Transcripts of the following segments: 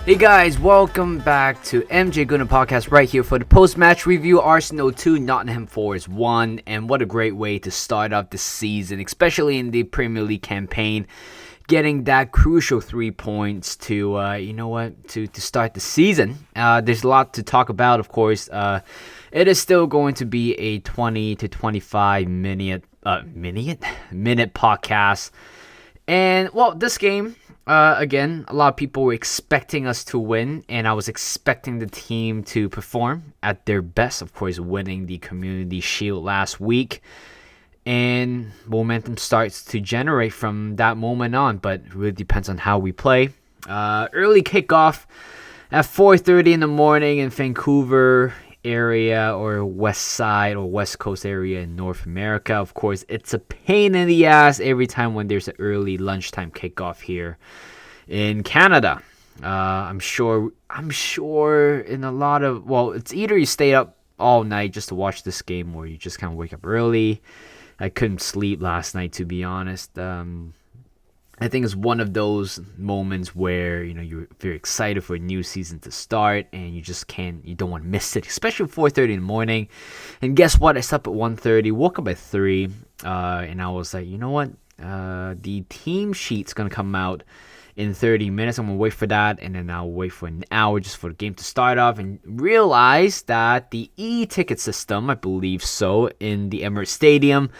Hey guys, welcome back to MJ Gooner Podcast right here for the post-match review. Arsenal 2, Nottingham Forest 1, and what a great way to start off the season, especially in the Premier League campaign. Getting that crucial 3 points to, to start the season. There's a lot to talk about, of course. It is still going to be a 20 to 25 minute podcast. And, well, this game, again, a lot of people were expecting us to win, and I was expecting the team to perform at their best, of course, winning the Community Shield last week. And momentum starts to generate from that moment on, but it really depends on how we play. Early kickoff at 4:30 in the morning in Vancouver area or west side or west coast area in North America. Of course, it's a pain in the ass every time when there's an early lunchtime kickoff here in Canada. I'm sure in a lot of, it's either you stay up all night just to watch this game or you just kind of wake up early. I couldn't sleep last night, to be honest. I think it's one of those moments where, you're very excited for a new season to start and you don't want to miss it, especially 4:30 in the morning. And guess what? I slept at 1:30, woke up at 3, and I was like, you know what? The team sheet's going to come out in 30 minutes. I'm going to wait for that, and then I'll wait for an hour just for the game to start off and realize that the e-ticket system, I believe so, in the Emirates Stadium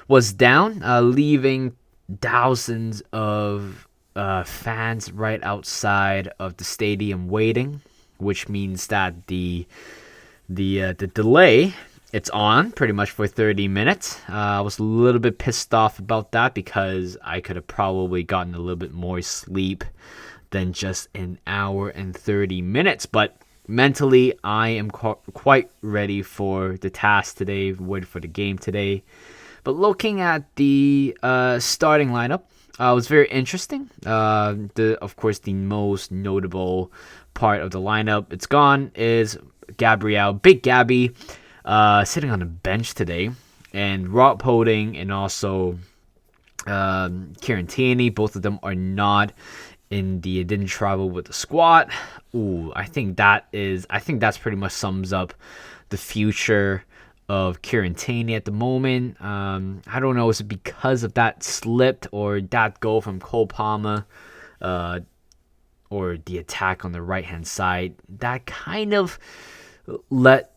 was down, leaving thousands of fans right outside of the stadium waiting, which means that the delay, it's on pretty much for 30 minutes. I was a little bit pissed off about that because I could have probably gotten a little bit more sleep than just an hour and 30 minutes. But mentally, I am quite ready for the task today, ready for the game today. But looking at the starting lineup, it was very interesting. Of course, the most notable part of the lineup, it's gone, is Big Gabby, sitting on the bench today, and Rob Holding and also Kieran Tierney, both of them are not didn't travel with the squad. I think that's pretty much sums up the future of Kieran Tierney at the moment. I don't know, is it because of that slip or that goal from Cole Palmer, or the attack on the right hand side that kind of left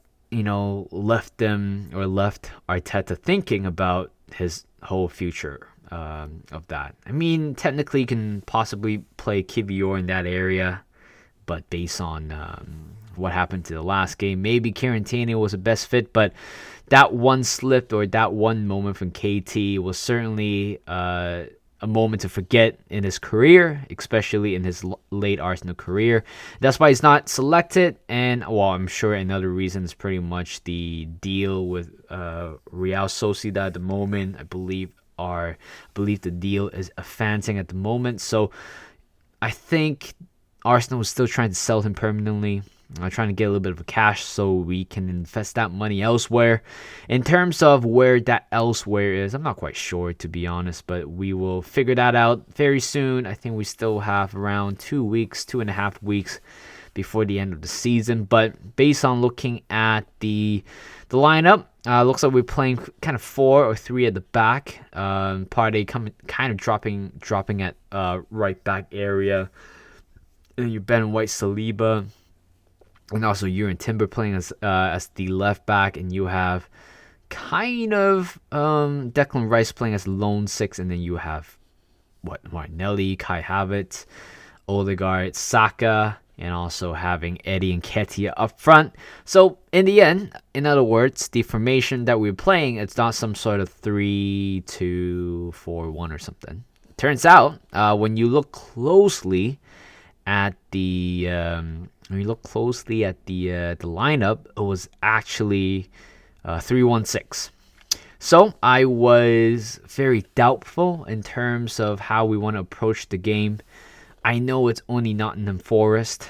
Arteta thinking about his whole future of that. I mean, technically you can possibly play Kivior in that area, but based on what happened to the last game, maybe Kieran Tierney was the best fit, but that one slip or that one moment from KT was certainly a moment to forget in his career, especially in his late Arsenal career. That's why he's not selected, and I'm sure another reason is pretty much the deal with Real Sociedad at the moment. I believe the deal is advancing at the moment, so I think Arsenal is still trying to sell him permanently. Trying to get a little bit of cash so we can invest that money elsewhere. In terms of where that elsewhere is, I'm not quite sure, to be honest, but we will figure that out very soon. I think we still have around 2.5 weeks before the end of the season. But based on looking at the lineup, looks like we're playing kind of 4 or 3 at the back. Partey kind of dropping at right back area. And you Ben White, Saliba, and also Jurgen Timber playing as the left back, and you have kind of Declan Rice playing as lone 6, and then you have Martinelli, Kai Havertz, Odegaard, Saka, and also having Eddie Nketiah up front. So in the end, in other words, the formation that we're playing, it's not some sort of 3-2-4-1 or something. Turns out, when you look closely at the lineup, it was actually 3-1-6. So I was very doubtful in terms of how we want to approach the game. I know it's only Nottingham Forest,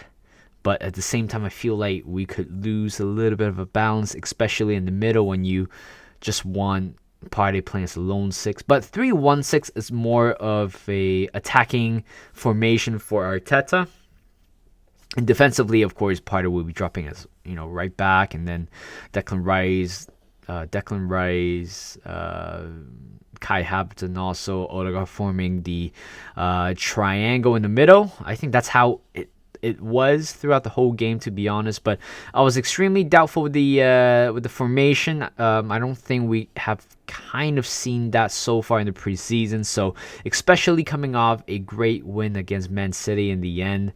but at the same time, I feel like we could lose a little bit of a balance, especially in the middle when you just want Partey playing as a lone 6. But 3-1-6 is more of a attacking formation for Arteta. And defensively, of course, Parter will be dropping as right back, and then Declan Rice, Kai Havertz, and also Odegaard forming the triangle in the middle. I think that's how it was throughout the whole game, to be honest. But I was extremely doubtful with the formation. I don't think we have kind of seen that so far in the preseason. So especially coming off a great win against Man City in the end.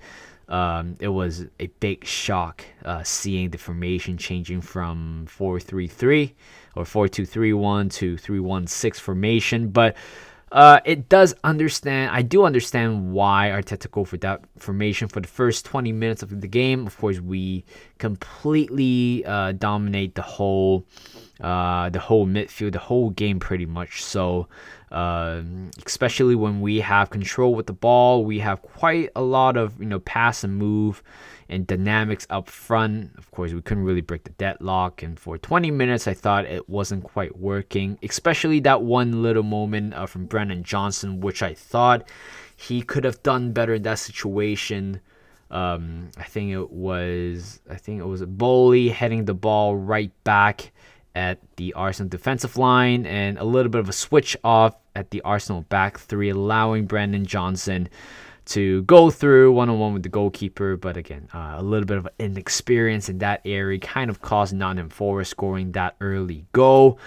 It was a big shock seeing the formation changing from 4-3-3 or 4-2-3-1 to 3-1-6 formation. But I do understand why Arteta go for that formation for the first 20 minutes of the game. Of course, we completely dominate the whole midfield, the whole game pretty much. So especially when we have control with the ball, we have quite a lot of pass and move and dynamics up front. Of course, we couldn't really break the deadlock, and for 20 minutes I thought it wasn't quite working, especially that one little moment from Brennan Johnson, which I thought he could have done better in that situation. I think it was Bowley heading the ball right back at the Arsenal defensive line, and a little bit of a switch off at the Arsenal back three, allowing Brendan Johnson to go through one-on-one with the goalkeeper. But again, a little bit of inexperience in that area kind of caused Nottingham Forest scoring that early goal.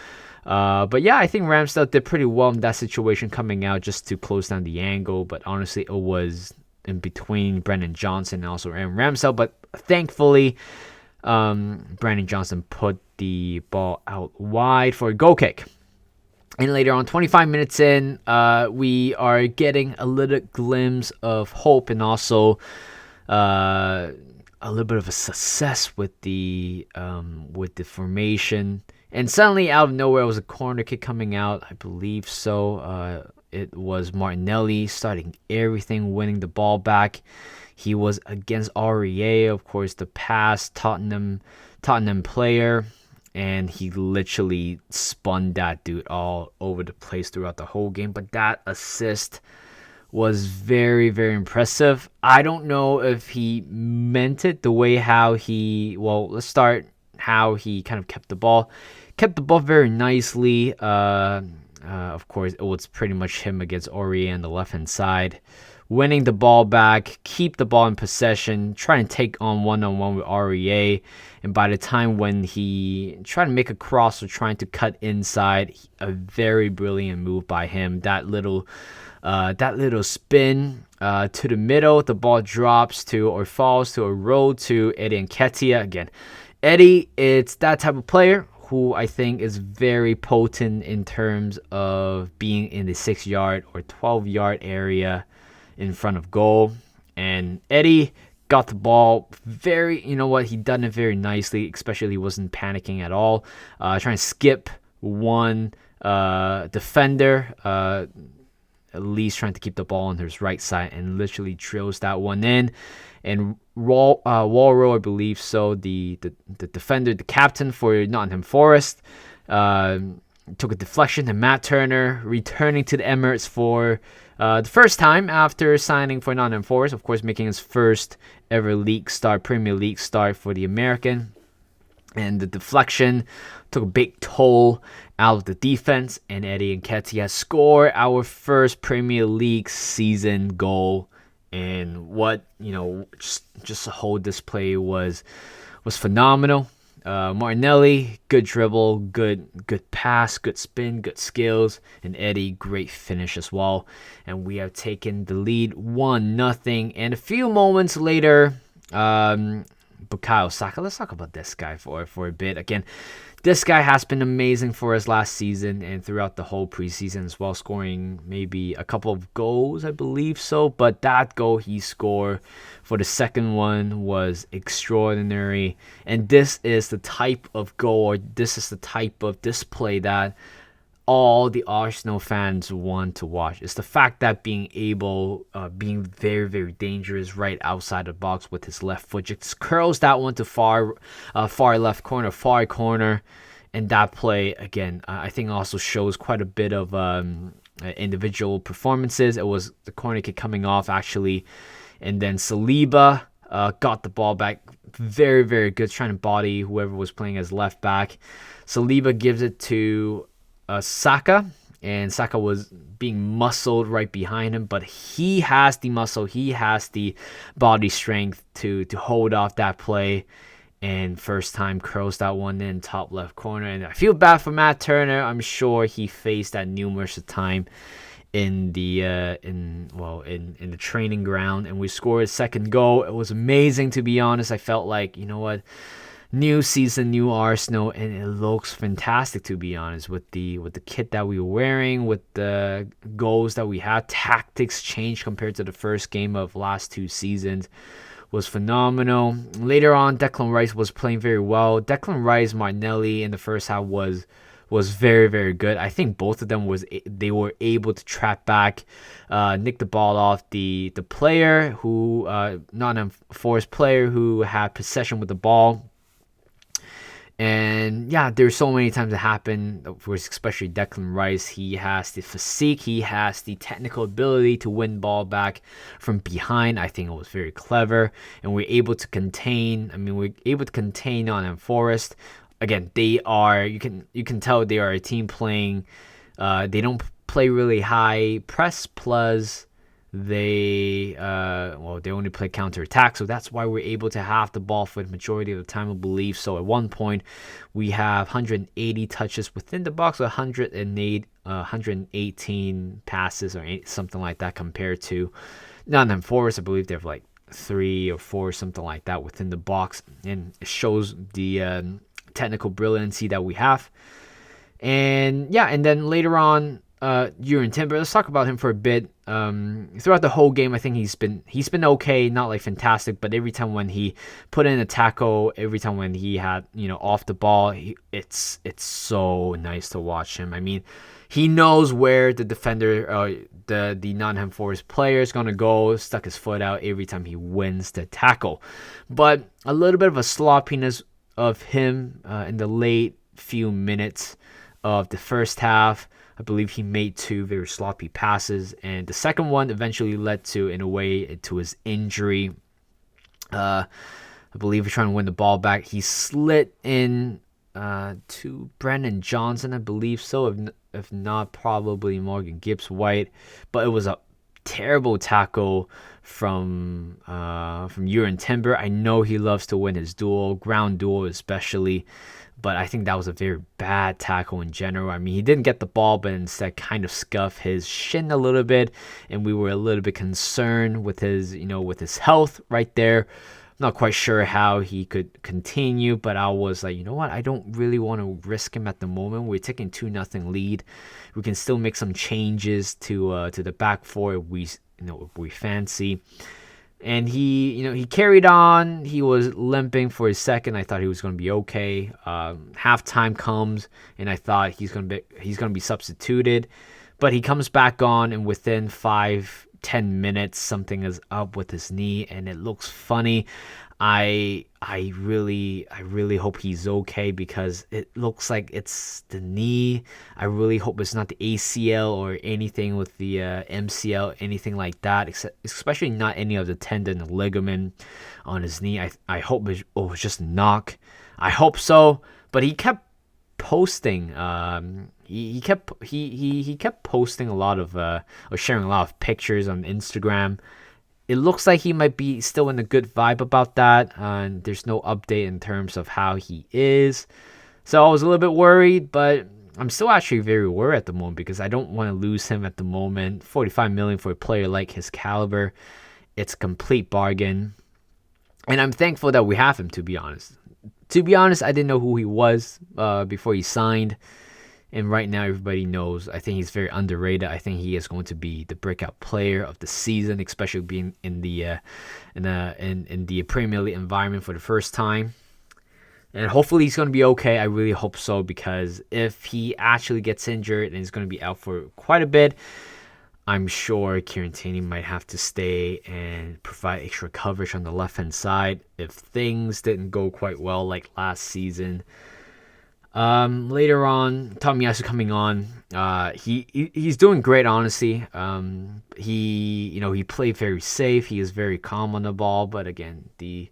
But yeah, I think Ramsdale did pretty well in that situation, coming out just to close down the angle. But honestly, it was in between Brendan Johnson and also Aaron Ramsdale. But thankfully, Brendan Johnson put the ball out wide for a goal kick. And later on, 25 minutes in, we are getting a little glimpse of hope, and also a little bit of a success with the formation. And suddenly, out of nowhere, was a corner kick coming out. I believe so. It was Martinelli starting everything, winning the ball back. He was against Aurier, of course, the past Tottenham player. And he literally spun that dude all over the place throughout the whole game. But that assist was very, very impressive. I don't know if he meant it the way how he... Well, let's start how he kind of kept the ball. Kept the ball very nicely. Of course, it was pretty much him against Aurier on the left-hand side. Winning the ball back, keep the ball in possession, try and take on one-on-one with Aurier. And by the time when he tried to make a cross or trying to cut inside, a very brilliant move by him. That little spin to the middle, the ball drops to or falls to a roll to Eddie Nketiah. Again, Eddie, it's that type of player who I think is very potent in terms of being in the 6-yard or 12-yard area in front of goal. And Eddie got the ball he done it very nicely, especially he wasn't panicking at all, trying to skip one defender, at least trying to keep the ball on his right side, and literally drills that one in. And Walro, I believe so, the defender, the captain for Nottingham Forest, took a deflection, and Matt Turner returning to the Emirates for the first time after signing for Nottingham Forest, of course, making his first ever Premier League start for the American. And the deflection took a big toll out of the defense, and Eddie Nketiah scored our first Premier League season goal. And just the whole display was phenomenal. Martinelli, good dribble, good pass, good spin, good skills, and Eddie, great finish as well. And we have taken the lead 1-0. And a few moments later, Bukayo Saka. Let's talk about this guy for a bit. Again, this guy has been amazing for us last season and throughout the whole preseason as well, scoring maybe a couple of goals, I believe so. But that goal he scored for the second one was extraordinary. And this is the type of goal, or this is the type of display that all the Arsenal fans want to watch. It's the fact that being very, very dangerous right outside the box with his left foot, just curls that one to far left corner, far corner. And that play, again, I think also shows quite a bit of individual performances. It was the corner kick coming off, actually. And then Saliba got the ball back. Very, very good, trying to body whoever was playing as left back. Saliba gives it to Saka, and Saka was being muscled right behind him, but he has the muscle, he has the body strength to hold off that play, and first time curls that one in top left corner. And I feel bad for Matt Turner. I'm sure he faced that numerous time in the in the training ground, and we scored a second goal. It was amazing, to be honest. I felt like, you know what, new season, new Arsenal, and it looks fantastic, to be honest, with the kit that we were wearing, with the goals that we had. Tactics changed compared to the first game of last 2 seasons. Was phenomenal. Later on, Declan Rice was playing very well. Declan Rice, Martinelli in the first half was very, very good. I think both of them they were able to trap back, nick the ball off the player who Nottingham Forest player who had possession with the ball. And yeah, there's so many times it happened, especially Declan Rice. He has the physique, he has the technical ability to win ball back from behind. I think it was very clever, and we're able to contain. Nottingham Forest. Again, they are, you can tell they are a team playing. They don't play really high press, plus they only play counter-attack, so that's why we're able to have the ball for the majority of the time, I believe. So at one point we have 180 touches within the box, 118 passes or something like that, compared to Nottingham Forest. I believe they have like 3 or 4, something like that, within the box, and it shows the technical brilliancy that we have. And yeah, and then later on, Jurgen Timber. Let's talk about him for a bit. Throughout the whole game, I think he's been okay, not like fantastic, but every time when he put in a tackle, every time when he had, off the ball, it's so nice to watch him. I mean, he knows where the defender, the Nottingham Forest player is gonna go. Stuck his foot out every time he wins the tackle, but a little bit of a sloppiness of him in the late few minutes of the first half. I believe he made 2 very sloppy passes, and the second one eventually led to, in a way, to his injury. I believe he's trying to win the ball back. He slid in to Brennan Johnson, I believe so, if not probably Morgan Gibbs-White. But it was a terrible tackle from Jurgen Timber. I know he loves to win his duel, ground duel especially, but I think that was a very bad tackle in general. I mean, he didn't get the ball, but instead kind of scuffed his shin a little bit, and we were a little bit concerned with his health right there. I'm not quite sure how he could continue, but I was like, you know what? I don't really want to risk him at the moment. We're taking 2-0 lead. We can still make some changes to the back four if we fancy. And he carried on. He was limping for a second. I thought he was going to be okay. Halftime comes, and I thought he's going to be substituted, but he comes back on, and within 5-10 minutes, something is up with his knee, and it looks funny. I really hope he's okay, because it looks like it's the knee. I really hope it's not the ACL or anything with the MCL, anything like that, especially not any of the tendon or ligament on his knee. I hope it was just a knock. I hope so, but he kept posting. He kept posting a lot of or sharing a lot of pictures on Instagram. It looks like he might be still in a good vibe about that, and there's no update in terms of how he is. So I was a little bit worried, but I'm still actually very worried at the moment, because I don't want to lose him at the moment. 45 million for a player like his caliber, it's a complete bargain, and I'm thankful that we have him. To be honest, I didn't know who he was before he signed. And right now, everybody knows. I think he's very underrated. I think he is going to be the breakout player of the season, especially being in the Premier League environment for the first time. And hopefully he's going to be okay. I really hope so, because if he actually gets injured and is going to be out for quite a bit, I'm sure Kieran Tierney might have to stay and provide extra coverage on the left-hand side. If things didn't go quite well like last season, Later on, Tomiyasu coming on. He's doing great, honestly. He played very safe. He is very calm on the ball. But again, the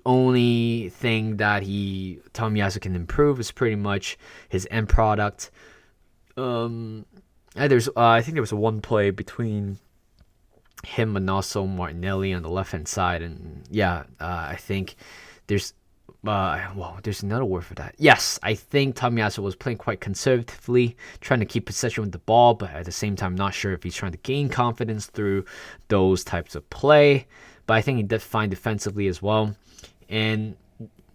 only thing that Tomiyasu can improve is pretty much his end product. I think there was one play between him and also Martinelli on the left hand side, and I think there's there's another word for that. Yes, I think Tomiyasu was playing quite conservatively, trying to keep possession with the ball, but at the same time, not sure if he's trying to gain confidence through those types of play. But I think he did fine defensively as well. And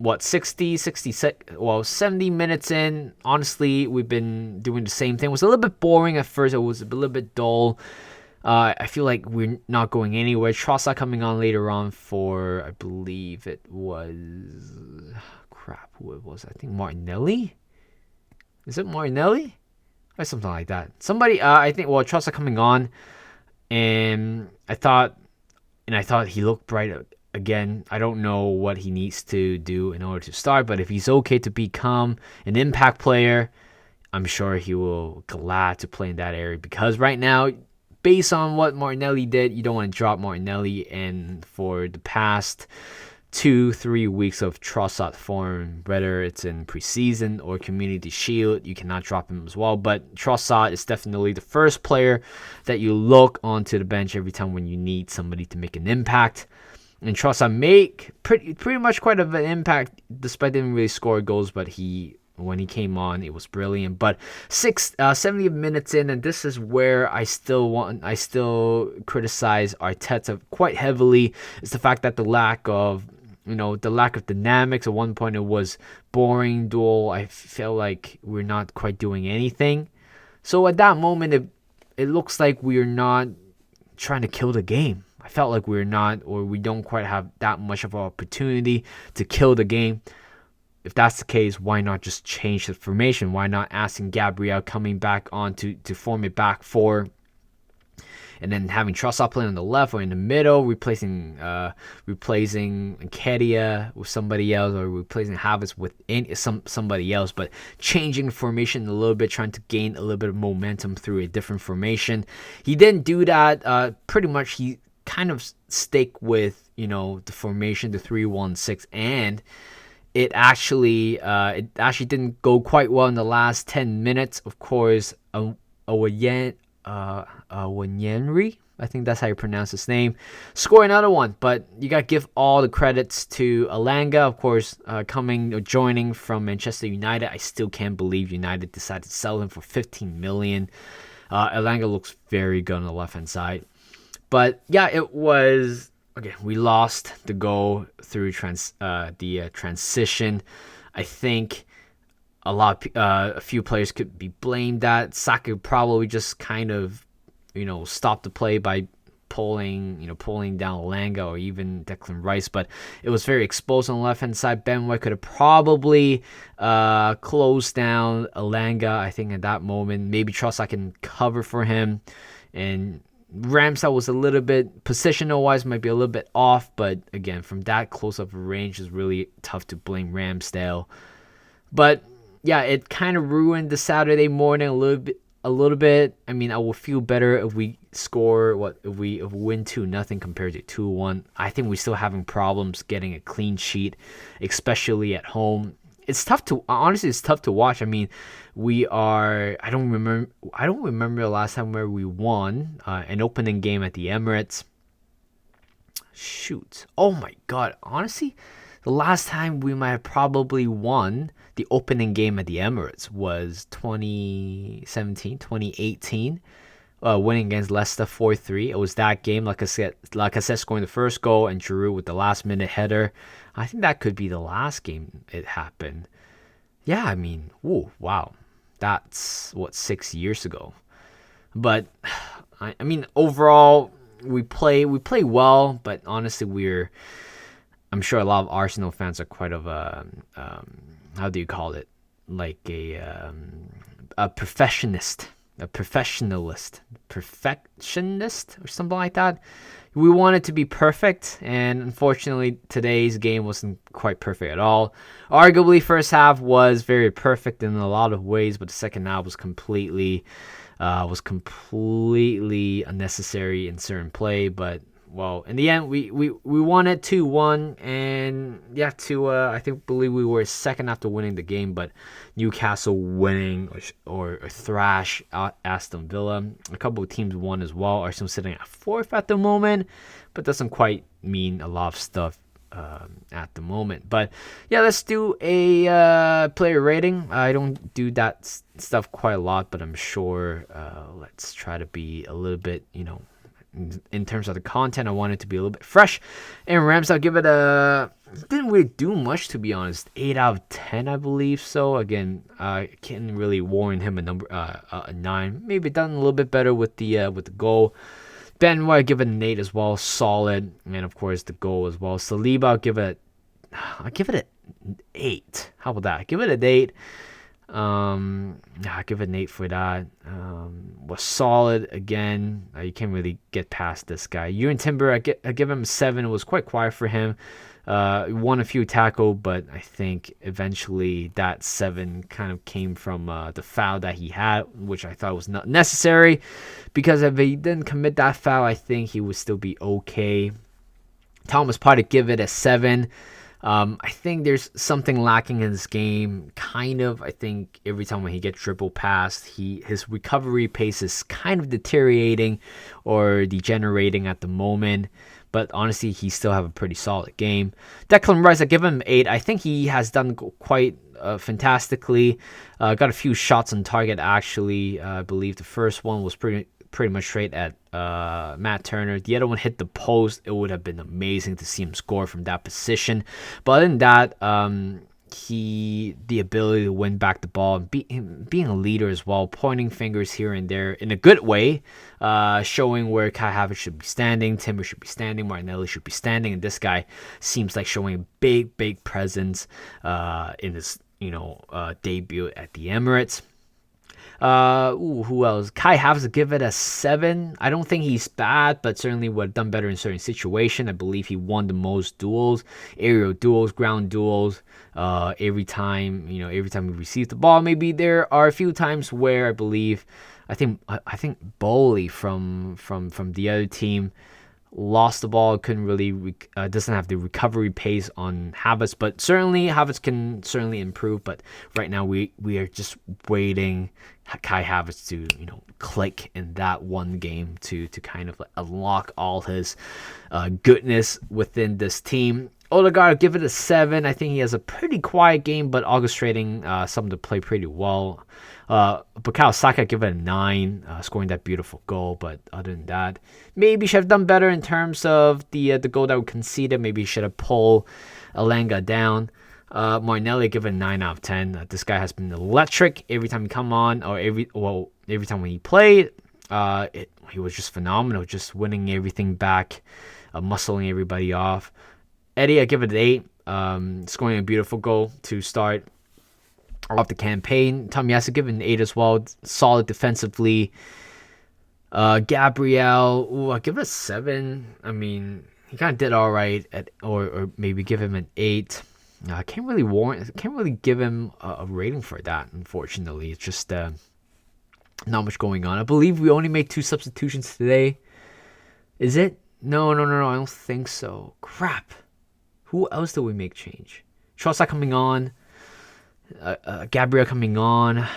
70 minutes in, honestly, we've been doing the same thing. It was a little bit boring at first. It was a little bit dull. I feel like we're not going anywhere. Trossard coming on later on for, I believe it was, who it was? I think Martinelli? Is it Martinelli? Or something like that. Somebody, Trossard coming on, and I thought he looked bright again. I don't know what he needs to do in order to start, but if he's okay to become an impact player, I'm sure he will glad to play in that area, because right now, based on what Martinelli did, you don't want to drop Martinelli. And for the past 2-3 weeks of Trossard form, whether it's in preseason or Community Shield, you cannot drop him as well. But Trossard is definitely the first player that you look onto the bench every time when you need somebody to make an impact. And Trossard make pretty much quite of an impact, despite didn't really score goals, but when he came on, it was brilliant. But 70 minutes in, and this is where I still criticize Arteta quite heavily, is the fact that the lack of dynamics. At one point, it was boring duel. I feel like we're not quite doing anything. So at that moment, it looks like we are not trying to kill the game. I felt like we're not, or we don't quite have that much of an opportunity to kill the game. If that's the case, why not just change the formation? Why not asking Gabriel coming back on to form a back four, and then having Trossard playing on the left or in the middle, replacing Nketiah with somebody else, or replacing Havertz with somebody else, but changing the formation a little bit, trying to gain a little bit of momentum through a different formation. He didn't do that. Pretty much, he kind of stick with the formation, the 3-1-6, and it actually didn't go quite well in the last 10 minutes. Of course, Awanyenri, I think that's how you pronounce his name, score another one. But you got to give all the credits to Elanga, of course, joining from Manchester United. I still can't believe United decided to sell him for 15 million. Elanga looks very good on the left-hand side. But yeah, it was... Okay, we lost the goal through the transition. I think a few players could be blamed that. Saka probably just kind of, stopped the play by pulling down Elanga or even Declan Rice, but it was very exposed on the left hand side. Ben White could have probably closed down Elanga. I think at that moment, maybe Trossard can cover for him, and Ramsdale was a little bit, positional-wise, might be a little bit off, but again, from that close of a range, it's really tough to blame Ramsdale. But yeah, it kind of ruined the Saturday morning a little bit. I mean, I will feel better if we score, if we win 2-0 compared to 2-1. I think we're still having problems getting a clean sheet, especially at home. It's tough to watch. I mean, I don't remember the last time where we won an opening game at the Emirates. Shoot. Oh my God. Honestly, the last time we might have probably won the opening game at the Emirates was 2017, 2018. Winning against Leicester 4-3. It was that game, like I said, scoring the first goal and Giroud with the last minute header. I think that could be the last game it happened. Yeah, I mean, wow. That's 6 years ago. But I mean, overall, we play well, but honestly, I'm sure a lot of Arsenal fans are quite of how do you call it? Like a perfectionist. a perfectionist or something like that. We want it to be perfect, and unfortunately, today's game wasn't quite perfect at all. Arguably, first half was very perfect in a lot of ways, but the second half was completely unnecessary in certain play. But well, in the end, we won it 2-1, and yeah, I believe we were second after winning the game, but Newcastle winning or thrash Aston Villa. A couple of teams won as well. Arsenal sitting at fourth at the moment, but doesn't quite mean a lot of stuff at the moment. But yeah, let's do a player rating. I don't do that stuff quite a lot, but I'm sure let's try to be a little bit, in terms of the content, I want it to be a little bit fresh. And Rams, I'll give it didn't really do much, to be honest. 8 out of 10, I believe. So again, I can't really warrant him a 9. Maybe done a little bit better with the goal. Ben, I give it an 8 as well, solid, and of course the goal as well. Saliba, I'll give it an 8. How about that? Give it an 8. I give it an 8 for that. Was solid again. You can't really get past this guy. Ewan Timber, I give him a 7. It was quite quiet for him. Won a few tackles, but I think eventually that 7 kind of came from the foul that he had, which I thought was not necessary, because if he didn't commit that foul, I think he would still be okay. Thomas Partey, give it a 7. I think there's something lacking in this game. Kind of, I think every time when he gets dribbled past, his recovery pace is kind of deteriorating or degenerating at the moment. But honestly, he still have a pretty solid game. Declan Rice, I give him 8. I think he has done quite fantastically. Got a few shots on target, actually. I believe the first one was pretty much straight at Matt Turner. The other one hit the post. It would have been amazing to see him score from that position. But other than that, the ability to win back the ball and being a leader as well, pointing fingers here and there in a good way, showing where Kai Havertz should be standing, Timber should be standing, Martinelli should be standing, and this guy seems like showing a big presence in his debut at the Emirates. Who else? Kai Havertz, give it a 7. I don't think he's bad, but certainly would have done better in certain situations. I believe he won the most duels, aerial duels, ground duels. Every time we receive the ball. Maybe there are a few times where I think Bowley from the other team lost the ball, couldn't really doesn't have the recovery pace on Havertz, but certainly Havertz can certainly improve. But right now we are just waiting Kai Havertz to click in that one game to kind of unlock all his goodness within this team. Odegaard, give it a 7. I think he has a pretty quiet game, but orchestrating some of the play pretty well. Bukayo Saka, give it a 9, scoring that beautiful goal. But other than that, maybe should have done better in terms of the goal that we conceded. Maybe he should have pulled Elanga down. Martinelli, give it a 9 out of 10. This guy has been electric every time he come on, or every time when he played. He was just phenomenal, just winning everything back, muscling everybody off. Eddie, I give it an 8, scoring a beautiful goal to start off the campaign. Tomiyasu, give it an 8 as well, solid defensively. Gabriel, I give it a 7. I mean, he kind of did all right, or maybe give him an 8. I can't really give him a rating for that, unfortunately. It's just not much going on. I believe we only made 2 substitutions today. Is it? No, I don't think so. Crap. Who else did we make change? Trossard coming on. Gabriel coming on.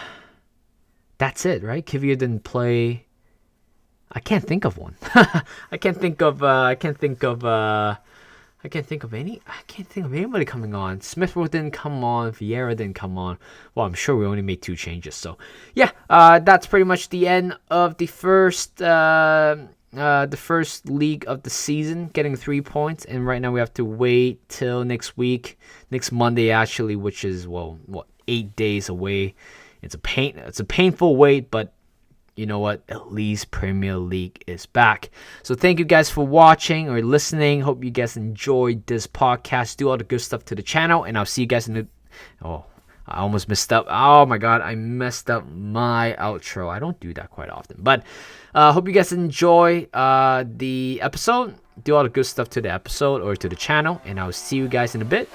That's it, right? Kivior didn't play. I can't think of one. I can't think of anybody coming on. Smithrow didn't come on. Vieira didn't come on. Well, I'm sure we only made 2 changes. So, yeah, that's pretty much the end of the first league of the season, getting 3 points. And right now we have to wait till next Monday, actually, which is 8 days away. It's a painful wait, but you know what? At least Premier League is back. So thank you guys for watching or listening. Hope you guys enjoyed this podcast. Do all the good stuff to the channel, and I'll see you guys I almost messed up. Oh my god, I messed up my outro. I don't do that quite often. But hope you guys enjoy the episode. Do all the good stuff to the episode or to the channel. And I'll see you guys in a bit.